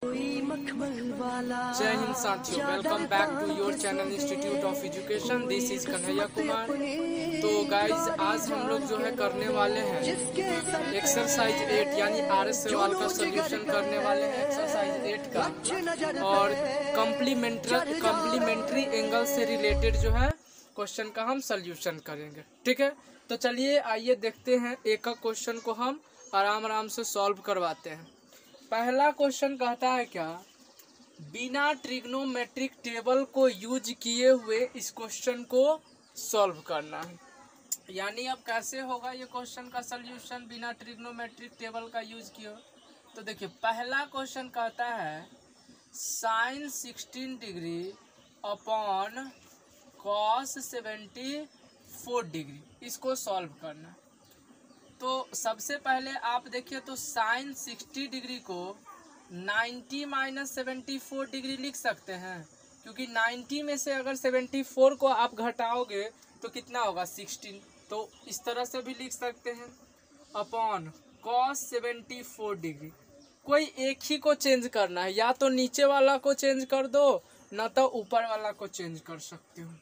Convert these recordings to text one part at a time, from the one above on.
जय हिंद साथियों, welcome back to your channel institute of education. This is Kanhaiya Kumar. तो गाइज, आज हम लोग जो है करने वाले हैं एक्सरसाइज 8 यानी RS सवाल का सोल्यूशन करने वाले हैं एक्सरसाइज 8 का, और कम्प्लीमेंट्री एंगल से रिलेटेड जो है क्वेश्चन का हम सोल्यूशन करेंगे। ठीक है, तो चलिए आइए देखते हैं, एक एक क्वेश्चन को हम आराम से सॉल्व करवाते हैं। पहला क्वेश्चन कहता है क्या, बिना ट्रिग्नोमेट्रिक टेबल को यूज किए हुए इस क्वेश्चन को सॉल्व करना है। यानी अब कैसे होगा ये क्वेश्चन का सॉल्यूशन बिना ट्रिग्नोमेट्रिक टेबल का यूज किए। तो देखिए, पहला क्वेश्चन कहता है sin 16 degree upon cos 74 degree, इसको सॉल्व करना। तो सबसे पहले आप देखिए, तो साइन 60 डिग्री को 90 माइनस 74 डिग्री लिख सकते हैं, क्योंकि 90 में से अगर 74 को आप घटाओगे तो कितना होगा 16। तो इस तरह से भी लिख सकते हैं, अपॉन cos 74 डिग्री। कोई एक ही को चेंज करना है, या तो नीचे वाला को चेंज कर दो, ना तो ऊपर वाला को चेंज कर सकते हो।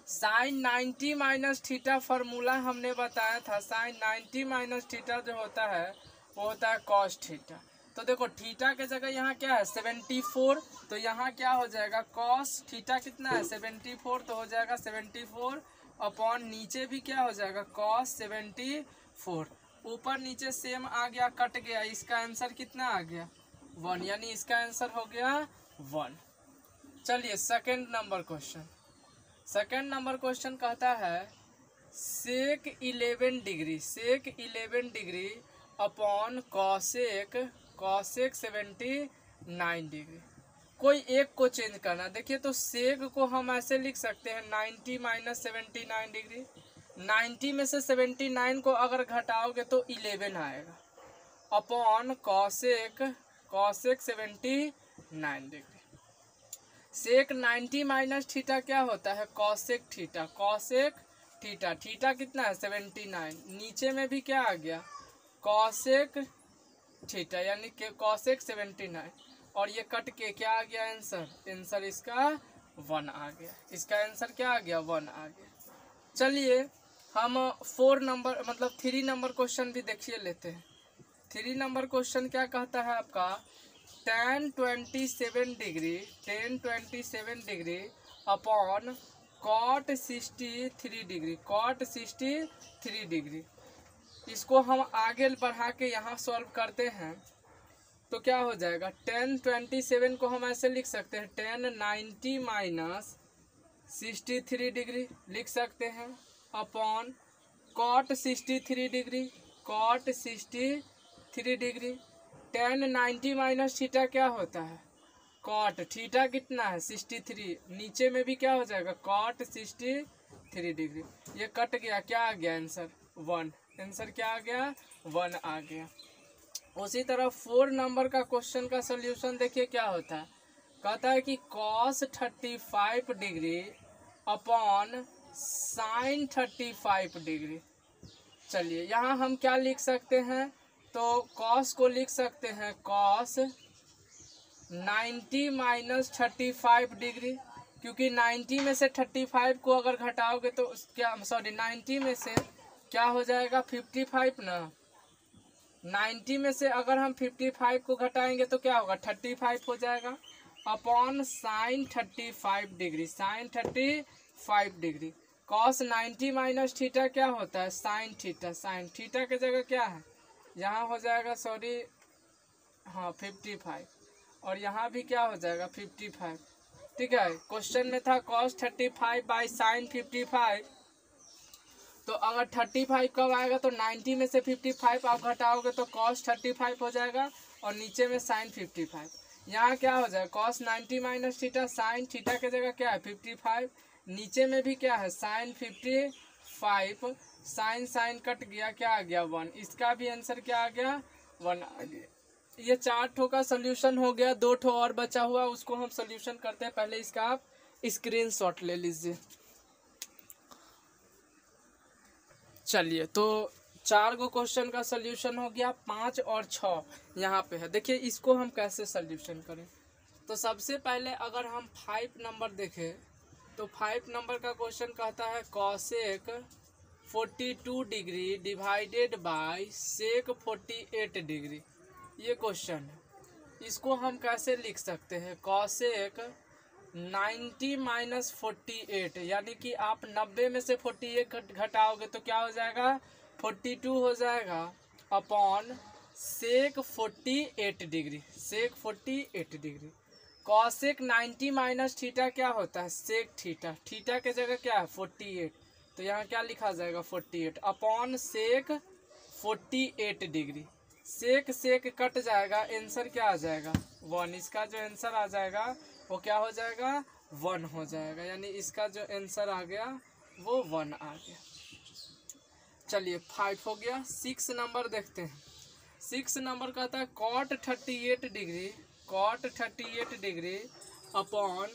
साइन 90 माइनस थीटा फार्मूला हमने बताया था, साइन 90 माइनस थीटा जो होता है वो होता है कॉस थीटा। तो देखो, थीटा के जगह यहाँ क्या है 74, तो यहाँ क्या हो जाएगा कॉस थीटा कितना है 74, तो हो जाएगा 74 अपॉन नीचे भी क्या हो जाएगा कॉस 74। ऊपर नीचे सेम आ गया, कट गया, इसका आंसर कितना आ गया 1, यानी इसका आंसर हो गया 1। चलिए second number question. Second number question कहता है सेक 11 डिग्री अपॉन कॉसेक 79 डिग्री। कोई एक को चेंज करना। देखिए, तो सेक को हम ऐसे लिख सकते हैं 90 माइनस 79 डिग्री। 90 में से 79 को अगर घटाओगे तो 11 आएगा, अपॉन कॉसेक 79 डिग्री। सेक 90 माइनस थीटा क्या होता है कॉसेक थीटा। थीटा कितना है 79, नीचे में भी क्या आ गया कॉसेक थीटा, यानी कि कॉसेक 79, और ये कट के क्या आ गया आंसर इसका 1 आ गया। इसका आंसर क्या आ गया 1 आ गया। चलिए हम 3 नंबर क्वेश्चन भी देखिए लेते हैं। 3 नंबर क्वेश्चन क्या कहता है आपका, tan 27 degree upon cot 63 degree. इसको हम आगे बढ़ा के यहाँ सॉल्व करते हैं तो क्या हो जाएगा, tan 27 को हम ऐसे लिख सकते हैं tan 90 माइनस 63 डिग्री लिख सकते हैं, upon cot 63 degree. tan 90 minus theta क्या होता है कॉट थीटा कितना है 63, नीचे में भी क्या हो जाएगा कॉट 63 डिग्री। ये कट गया, क्या आ गया आंसर 1, आंसर क्या आ गया 1 आ गया। उसी तरह 4 नंबर का क्वेश्चन का सॉल्यूशन देखिए क्या होता है। कहता है कि cos 35 degree upon sine 35 degree. चलिए यहाँ हम क्या लिख सकते हैं, तो cos को लिख सकते हैं cos 90 माइनस 35 डिग्री, क्योंकि 90 में से 35 को अगर घटाओगे तो क्या 90 में से क्या हो जाएगा 55 ना। 90 में से अगर हम 55 को घटाएंगे तो क्या होगा 35 हो जाएगा, upon sine 35 degree. cos 90 minus theta क्या होता है साइन थीटा के जगह क्या है, यहाँ हो जाएगा 55, और यहाँ भी क्या हो जाएगा 55। ठीक है, क्वेश्चन में था cos 35 बाई साइन 55, तो अगर 35 कब आएगा तो 90 में से 55 आप घटाओगे तो cos 35 हो जाएगा, और नीचे में साइन 55। यहाँ क्या हो जाएगा cos 90 minus theta, sine theta के जगह क्या है 55, नीचे में भी क्या है साइन 55, साइन कट गया, क्या आ गया 1, इसका भी आंसर क्या आ गया 1 आ गया। ये 4 ठो का सोल्यूशन हो गया, 2 ठो और बचा हुआ, उसको हम सोल्यूशन करते हैं। पहले इसका आप स्क्रीनशॉट ले लीजिए। चलिए तो 4 गो क्वेश्चन का सोल्यूशन हो गया, 5 और 6 यहाँ पे है। देखिए इसको हम कैसे सोल्यूशन करें। तो सबसे पहले अगर हम 5 नंबर देखें तो 5 नंबर का क्वेश्चन कहता है cosec 42 degree divided by sec 48 degree, ये क्वेश्चन है। इसको हम कैसे लिख सकते हैं, कॉसेक 90 माइनस 48, यानी कि आप 90 में से 48 घटाओगे तो क्या हो जाएगा, 42 हो जाएगा, अपॉन सेक 48 डिग्री, सेक 48 डिग्री। कॉसेक 90 माइनस थीटा क्या होता है, सेक थीटा, थीटा के जगह क्या है 48, तो यहाँ क्या लिखा जाएगा 48 अपॉन सेक 48 डिग्री। सेक सेक कट जाएगा, आंसर क्या आ जाएगा 1। इसका जो आंसर आ जाएगा वो क्या हो जाएगा 1 हो जाएगा, यानी इसका जो आंसर आ गया वो 1 आ गया। चलिए 5 हो गया। 6 नंबर देखते हैं। 6 नंबर कहता है cot 38 degree, cot 38 degree upon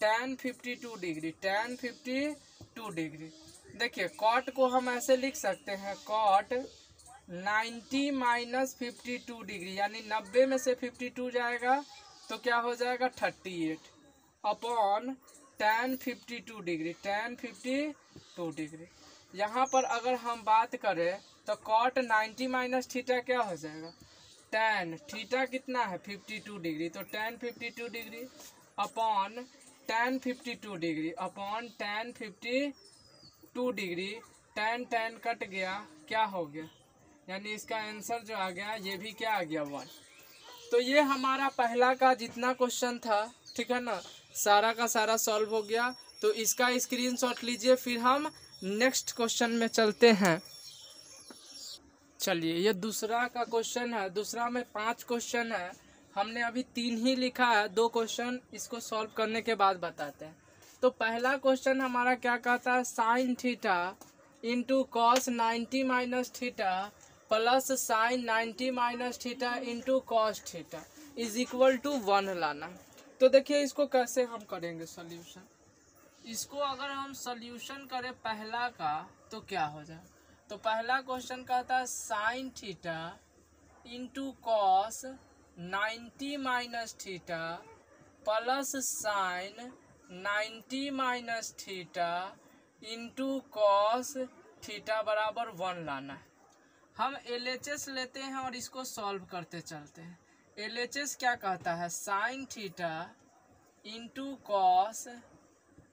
tan 52 degree, tan 52 degree. देखिए कॉट को हम ऐसे लिख सकते हैं, कॉट 90 माइनस 52 डिग्री, यानी 90 में से 52 जाएगा तो क्या हो जाएगा 38 upon tan 52 degree, tan 52 degree. यहाँ पर अगर हम बात करें तो कॉट 90 माइनस थीटा क्या हो जाएगा, tan थीटा कितना है 52 डिग्री, तो tan 52 degree upon tan 52 degree upon tan 52 degree. tan cut गया, क्या हो गया, यानी इसका आंसर जो आ गया ये भी क्या आ गया 1। तो ये हमारा पहला का जितना क्वेश्चन था, ठीक है ना, सारा का सारा सॉल्व हो गया। तो इसका स्क्रीनशॉट लीजिए, फिर हम नेक्स्ट क्वेश्चन में चलते हैं। चलिए ये दूसरा का क्वेश्चन है। दूसरा में 5 क्वेश्चन है, हमने अभी 3 ही लिखा है, 2 क्वेश्चन इसको सॉल्व करने के बाद बताते हैं। तो पहला क्वेश्चन हमारा क्या कहता है, sine theta into cos 90 minus theta plus sine 90 minus theta into cos theta is equal to 1 लाना। तो देखिए इसको कैसे हम करेंगे सोल्यूशन। इसको अगर हम सोल्यूशन करें पहला का तो क्या हो जाए, तो पहला क्वेश्चन कहता है sine theta into cos 90 minus theta plus sine 90 minus theta into cos theta बराबर 1 लाना है। हम LHS लेते हैं और इसको सॉल्व करते चलते हैं। LHS क्या कहता है, sine theta into cos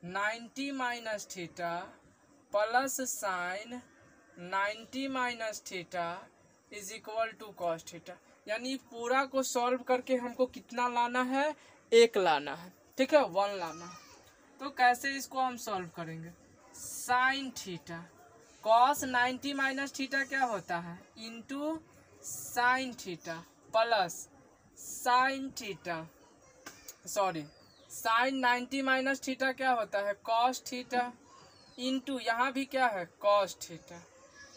90 minus theta plus sine 90 minus theta is equal to cos theta. यानी पूरा को सॉल्व करके हमको कितना लाना है, 1 लाना है, ठीक है, 1 लाना है। तो कैसे इसको हम सॉल्व करेंगे, sine theta cos 90 minus theta क्या होता है into sine theta plus sine theta, sorry sine 90 minus theta क्या होता है कॉस थीटा इंटू यहाँ भी क्या है कॉस थीटा।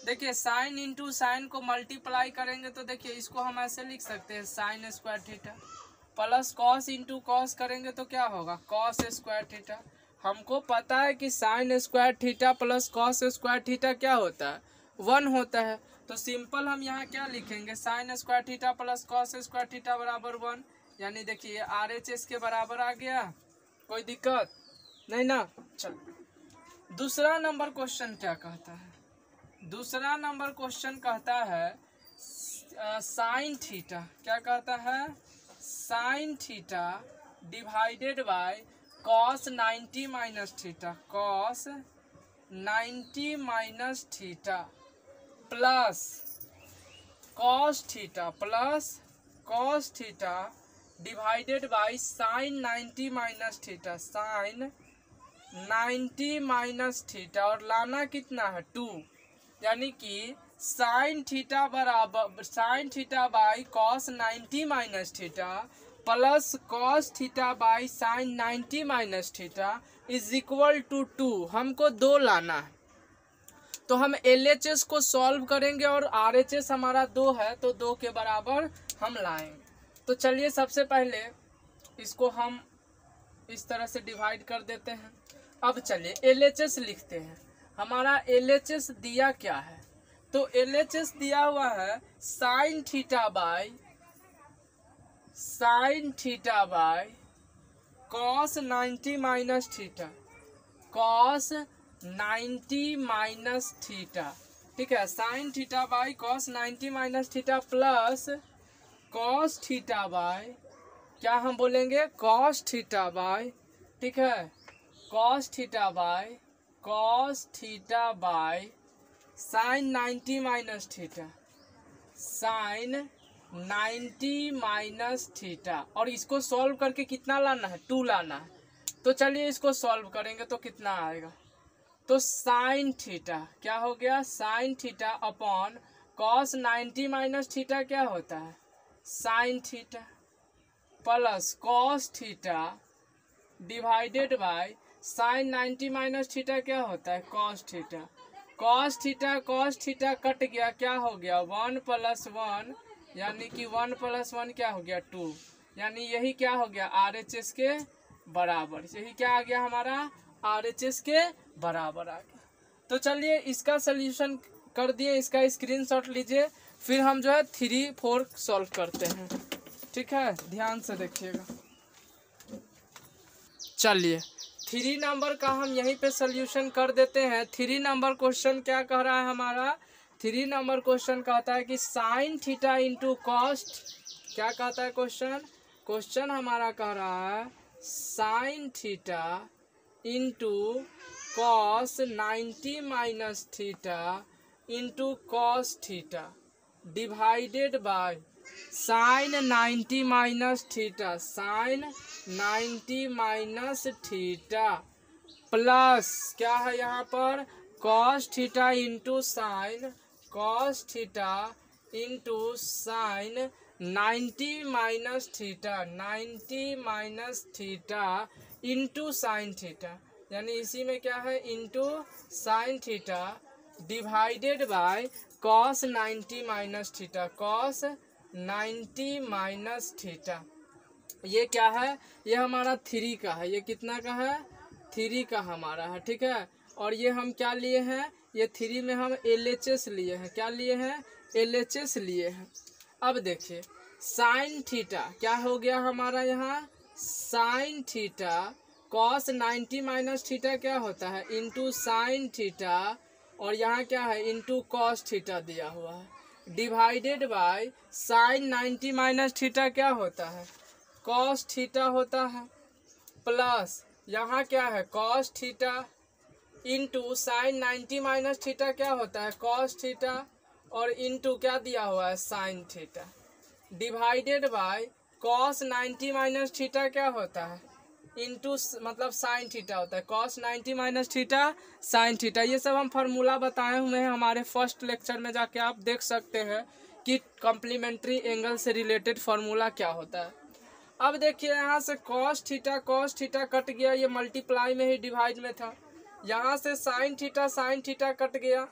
देखिए साइन इंटू साइन को मल्टीप्लाई करेंगे तो देखिए इसको हम ऐसे लिख सकते हैं sine square theta plus cos into cos करेंगे तो क्या होगा कॉस स्क्वायर थीटा। हमको पता है कि sine square theta plus cos square theta क्या होता है 1 होता है। तो सिंपल हम यहाँ क्या लिखेंगे, sine square theta plus cos square theta बराबर 1, यानी देखिए RHS के बराबर आ गया, कोई दिक्कत नहीं ना। चलो दूसरा नंबर क्वेश्चन क्या कहता है, दूसरा नंबर क्वेश्चन कहता है साइन थीटा, क्या कहता है sine theta divided by cos 90 minus theta, cos 90 minus theta plus cos theta divided by sine 90 minus theta, sine 90 minus theta, और लाना कितना है 2, यानी कि साइन थीटा बराबर sine theta by cos 90 minus theta plus cos theta by sine 90 minus theta is equal to 2। हमको 2 लाना है, तो हम LHS को सॉल्व करेंगे और RHS हमारा 2 है तो 2 के बराबर हम लाएंगे। तो चलिए सबसे पहले इसको हम इस तरह से डिवाइड कर देते हैं। अब चलिए LHS लिखते हैं। हमारा LHS दिया क्या है, तो LHS दिया हुआ है sine theta by cos 90 minus theta, cos 90 minus theta, ठीक है। Sine theta by cos 90 minus theta plus cos theta by, क्या हम बोलेंगे, कॉस थीटा बाय, ठीक है, cos theta by sine 90 minus theta, sine 90 minus theta. और इसको solve करके कितना लाना है, 2 लाना है। तो चलिए इसको सॉल्व करेंगे तो कितना आएगा, तो साइन थीटा क्या हो गया, sine theta upon cos 90 minus theta क्या होता है, sine theta, plus cos theta divided by sine 90 minus theta क्या होता है, cos theta. Cos theta cut गया, क्या हो गया, 1 + 1 यानी कि 1 + 1 क्या हो गया, 2, यानी यही क्या हो गया, RHS के बराबर। यही क्या आ गया हमारा, RHS के बराबर आ गया। तो चलिए इसका सल्यूशन कर दिए, इसका स्क्रीनशॉट लीजिए, फिर हम जो है 3, 4 सॉल्व करते हैं, ठीक है, ध्यान से देखिएगा। चलिए 3 नंबर का हम यहीं पे सल्यूशन कर देते हैं। 3 नंबर क्वेश्चन क्या कह रहा है हमारा, 3 नंबर क्वेश्चन कहता है कि साइन थीटा इंटू कॉस्ट, क्या कहता है क्वेश्चन हमारा कह रहा है sine theta into cos 90 minus theta into cos theta divided by sine 90 minus theta, sine 90 minus theta plus क्या है यहाँ पर, cos theta into sine, cos theta into sine 90 minus theta, 90 minus theta into sine theta, यानी इसी में क्या है, into sine theta divided by cos 90 minus theta, cos 90 minus theta. ये क्या है, ये हमारा 3 का है, ये कितना का है, 3 का हमारा है, ठीक है। और ये हम क्या लिए हैं, ये 3 में हम LHS लिए हैं, क्या लिए हैं, LHS लिए हैं। अब देखिए साइन थीटा क्या हो गया हमारा, यहाँ sine theta cos 90 minus theta क्या होता है, इंटू साइन थीटा, और यहाँ क्या है, इंटू कॉस थीटा दिया हुआ है, divided by sine 90 minus theta क्या होता है, कॉस थीटा होता है, प्लस यहाँ क्या है, cos theta into sine 90 minus theta क्या होता है, कॉस थीटा, और इंटू क्या दिया हुआ है, sine theta, divided by cos 90 minus theta क्या होता है, इंटू मतलब साइन थीटा होता है, cos 90 minus theta sine theta. ये सब हम फार्मूला बताए हुए हैं हमारे फर्स्ट लेक्चर में, जाके आप देख सकते हैं कि कॉम्प्लीमेंट्री एंगल से रिलेटेड फार्मूला क्या होता है। अब देखिए यहाँ से कॉस थीटा कट गया, ये मल्टीप्लाई में ही डिवाइड में था, यहाँ से साइन थीटा कट गया,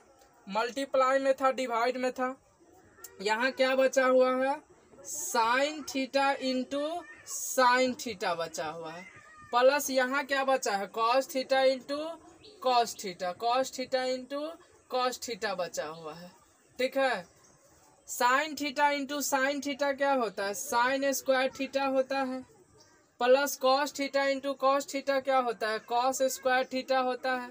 मल्टीप्लाई में था डिवाइड में था, यहाँ क्या बचा हुआ है, sine theta into sine theta बचा हुआ है, प्लस यहाँ क्या बचा है, cos theta into cos theta into cos theta बचा हुआ है, ठीक है। Sine theta into sine theta क्या होता है, साइन स्क्वायर थीटा होता है, plus cos theta into cos theta क्या होता है, कॉस स्क्वायर थीटा होता है।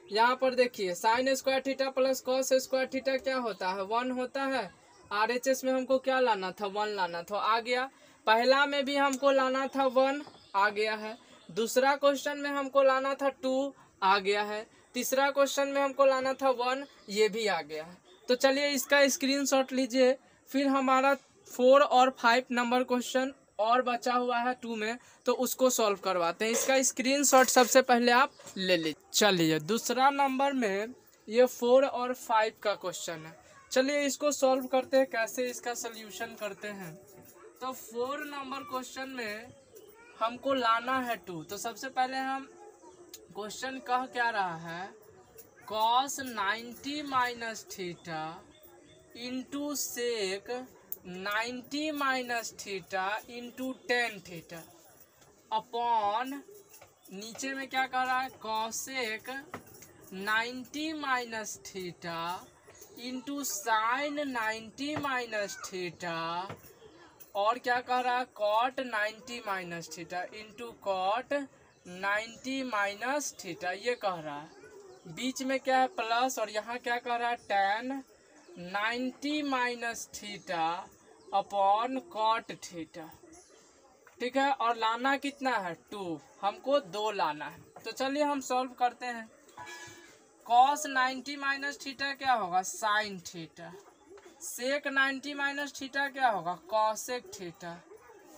यहाँ पर देखिए sine square theta plus cos square theta क्या होता है, 1 होता है। RHS में हमको क्या लाना था, 1 लाना था, आ गया। पहला में भी हमको लाना था 1, आ गया है। दूसरा क्वेश्चन में हमको लाना था 2, आ गया है। तीसरा क्वेश्चन में हमको लाना था 1, ये भी आ गया है। तो चलिए इसका स्क्रीनशॉट लीजिए, फिर हमारा 4 और 5 नंबर क्वेश्चन और बचा हुआ है 2 में, तो उसको सॉल्व करवाते हैं। इसका स्क्रीनशॉट सबसे पहले आप ले लीजिए। चलिए दूसरा नंबर में ये 4 और 5 का क्वेश्चन है, चलिए इसको सॉल्व करते हैं, कैसे इसका सल्यूशन करते हैं। तो 4 नंबर क्वेश्चन में हमको लाना है 2। तो सबसे पहले हम क्वेश्चन कह क्या रहा है, cos 90 minus theta into sec 90 minus theta into tan theta upon नीचे में क्या कह रहा है, cosec 90 minus theta into sine 90 minus theta, और क्या कह रहा है cot 90 minus theta into cot 90 minus theta, ये कह रहा है। बीच में क्या है प्लस, और यहाँ क्या कह रहा है tan 90 minus theta upon cot theta, ठीक है। और लाना कितना है 2, हमको 2 लाना है। तो चलिए हम सॉल्व करते हैं। कॉस 90 माइनस थीटा क्या होगा साइन थीटा, सेक 90 माइनस थीटा क्या होगा cosec theta,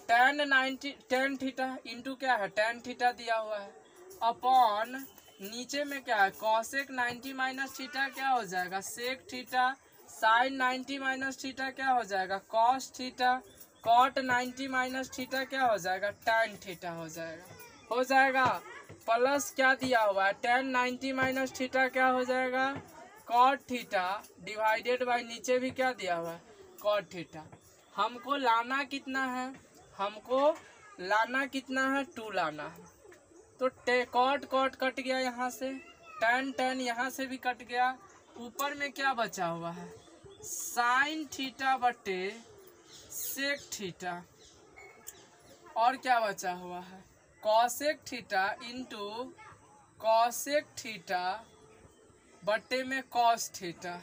tan theta into क्या है टेन थीटा दिया हुआ है, अपॉन नीचे में क्या है कॉसेक 90 माइनस थीटा क्या हो जाएगा sec theta, sine 90 minus theta क्या हो जाएगा cos theta, cot 90 minus theta क्या हो जाएगा टेन थीटा हो जाएगा प्लस क्या दिया हुआ है टेन 90 माइनस थीटा क्या हो जाएगा कॉट थीटा, डिवाइडेड बाय नीचे भी क्या दिया हुआ है कॉट थीटा। हमको लाना कितना है, हमको लाना कितना है 2 लाना है। तो कॉट कॉट कट गया यहाँ से, टेन यहाँ से भी कट गया, ऊपर में क्या बचा हुआ है साइन थीटा बटे सेक थीटा, और क्या बचा हुआ है cosec theta into cosec theta बट्टे में कॉस थीटा,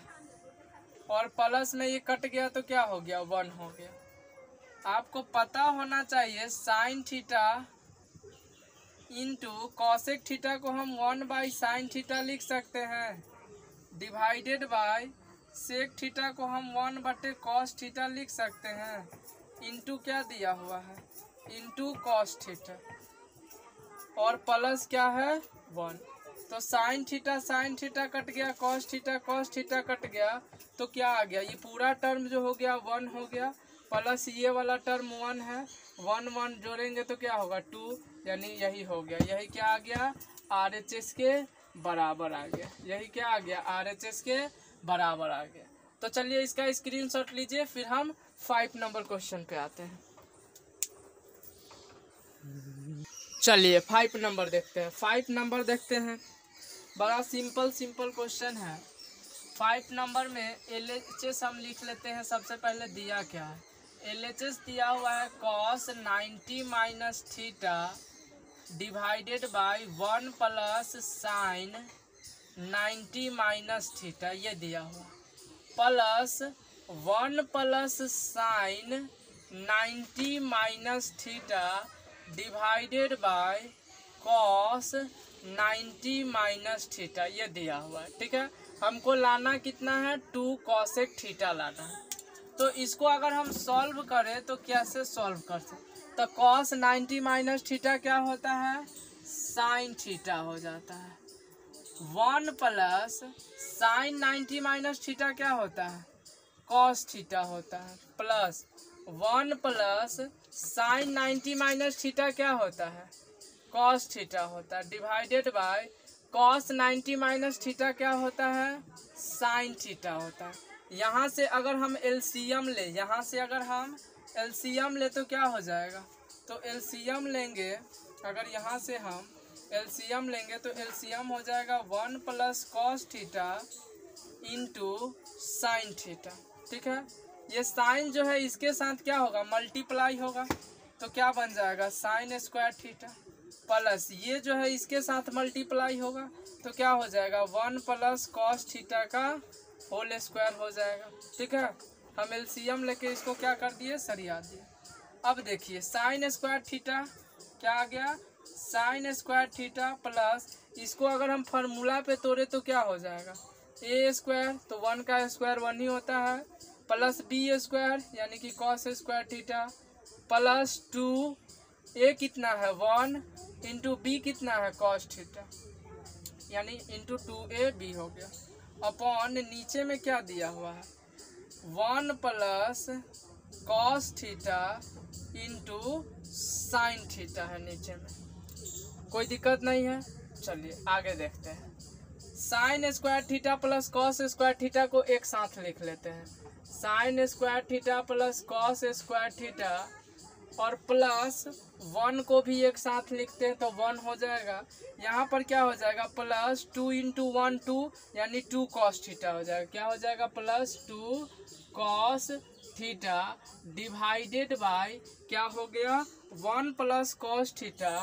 और प्लस में ये कट गया तो क्या हो गया 1 हो गया। आपको पता होना चाहिए sign theta into cosec theta को हम 1 बाई साइन थीटा लिख सकते हैं, डिवाइडेड बाय सेक थीटा को हम 1 बटे कॉस थीटा लिख सकते हैं, इंटू क्या दिया हुआ है इंटू कॉस थीटा, और प्लस क्या है 1। तो साइन थीटा कट गया, कॉस थीटा कट गया, तो क्या आ गया ये पूरा टर्म जो हो गया 1 हो गया, प्लस ये वाला टर्म 1 है, 1 जोड़ेंगे तो क्या होगा 2, यानी यही हो गया, यही क्या आ गया RHS के बराबर आ गया, यही क्या आ गया RHS के बराबर आ गया। तो चलिए इसका स्क्रीनशॉट लीजिए, फिर हम 5 नंबर क्वेश्चन पे आते हैं। चलिए 5 नंबर देखते हैं। 5 नंबर देखते हैं, बड़ा सिंपल क्वेश्चन है। 5 नंबर में LHS हम लिख लेते हैं। सबसे पहले दिया क्या है LHS दिया हुआ है cos 90 minus theta divided bye 1 plus sine 90 minus theta, ये दिया हुआ, plus 1 plus sine 90 minus theta divided by cos 90 minus theta, ये दिया हुआ है, ठीक है। हमको लाना कितना है 2 कॉसेक थीटा लाना है। तो इसको अगर हम सॉल्व करें तो कैसे सॉल्व कर सकते, तो कॉस 90 माइनस थीटा क्या होता है साइन थीटा हो जाता है, 1 प्लस साइन 90 माइनस थीटा क्या होता है कॉस थीटा होता है, plus 1 plus sine 90 minus theta क्या होता है कॉस थीटा होता है, divided by cos 90 minus theta क्या होता है साइन थीटा होता है। यहाँ से अगर हम एलसीएम ले, यहाँ से अगर हम एलसीएम ले तो क्या हो जाएगा, तो एलसीएम लेंगे, अगर यहाँ से हम एलसीएम लेंगे तो एलसीएम हो जाएगा 1 plus cos theta into sine theta, ठीक है। ये साइन जो है इसके साथ क्या होगा मल्टीप्लाई होगा, तो क्या बन जाएगा साइन स्क्वायर थीटा, प्लस ये जो है इसके साथ मल्टीप्लाई होगा तो क्या हो जाएगा 1 प्लस कॉस थीटा का होल स्क्वायर हो जाएगा, ठीक है। हम एलसीएम लेके इसको क्या कर दिए सरिया दिए। अब देखिए साइन स्क्वायर थीटा क्या आ गया साइन स्क्वायर थीटा, प्लस इसको अगर हम फार्मूला पे तोड़े तो क्या हो जाएगा ए स्क्वायर, तो 1 का स्क्वायर 1 ही होता है, प्लस बी स्क्वायर यानी कि कॉस स्क्वायर थीटा, प्लस 2 ए कितना है 1 इंटू बी कितना है कॉस थीटा, यानी इंटू 2ab हो गया, अपॉन नीचे में क्या दिया हुआ है 1 plus cos theta into sine theta है नीचे में, कोई दिक्कत नहीं है। चलिए आगे देखते हैं। Sine square theta plus cos square theta को एक साथ लिख लेते हैं, sine square theta plus cos square theta और प्लस 1 को भी एक साथ लिखते हैं तो 1 हो जाएगा। यहाँ पर क्या हो जाएगा प्लस 2 इंटू 1 2 यानी 2 cos थीटा हो जाएगा। क्या हो जाएगा plus 2 cos theta divided bye क्या हो गया 1 plus cos theta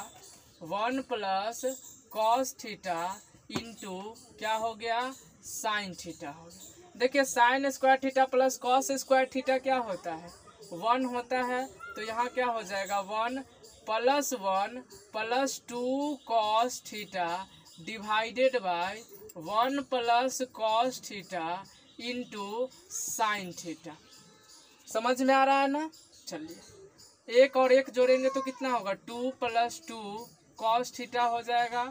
1 plus cos theta into क्या हो गया साइन थीटा हो गया। देखिए sine square theta plus cos square theta क्या होता है 1 होता है। तो यहाँ क्या हो जाएगा 1 plus 2 cos theta divided bye 1 plus cos theta into sine theta. समझ में आ रहा है ना। चलिए एक और एक जोड़ेंगे तो कितना होगा 2 प्लस 2 cos थीटा हो जाएगा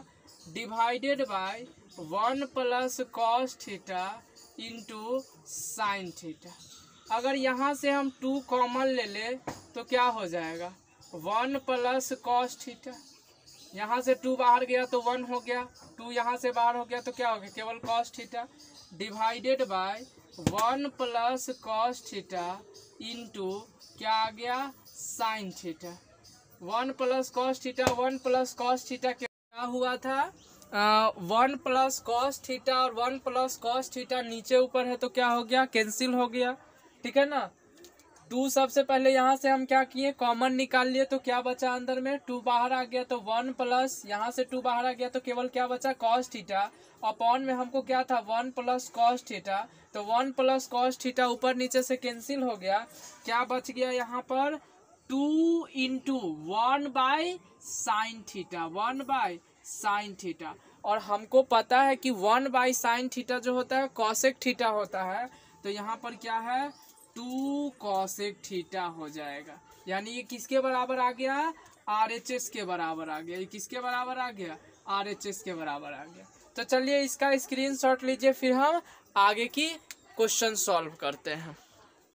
divided by 1 plus cos theta into sine theta. अगर यहाँ से हम 2 कॉमन ले ले तो क्या हो जाएगा 1 प्लस cos थीटा। यहाँ से 2 बाहर गया तो 1 हो गया, 2 यहाँ से बाहर हो गया तो क्या हो गया केवल cos theta divided bye 1 plus cos theta into क्या आ गया sine theta. 1 plus cos theta 1 plus cos theta क्या हुआ था 1 प्लस cos थीटा और 1 प्लस cos थीटा नीचे ऊपर है तो क्या हो गया कैंसिल हो गया। ठीक है ना। 2 सबसे पहले यहाँ से हम क्या किए कॉमन निकाल लिए तो क्या बचा अंदर में 2 बाहर आ गया तो 1 प्लस यहाँ से 2 बाहर आ गया तो केवल क्या बचा cos थीटा अपॉन में हमको क्या था 1 प्लस cos थीटा। तो 1 प्लस cos थीटा ऊपर नीचे से कैंसिल हो गया। क्या बच गया यहाँ पर 2 into 1 by sine theta 1 by sine theta. और हमको पता है कि 1 बाय साइन थीटा जो होता है कॉसेक थीटा होता है। तो यहाँ पर क्या है 2 कॉसेक थीटा हो जाएगा। यानी ये किसके बराबर आ गया RHS के बराबर आ गया। ये किसके बराबर आ गया RHS के बराबर आ गया। तो चलिए इसका स्क्रीनशॉट लीजिए फिर हम आगे की क्वेश्चन सॉल्व करते हैं।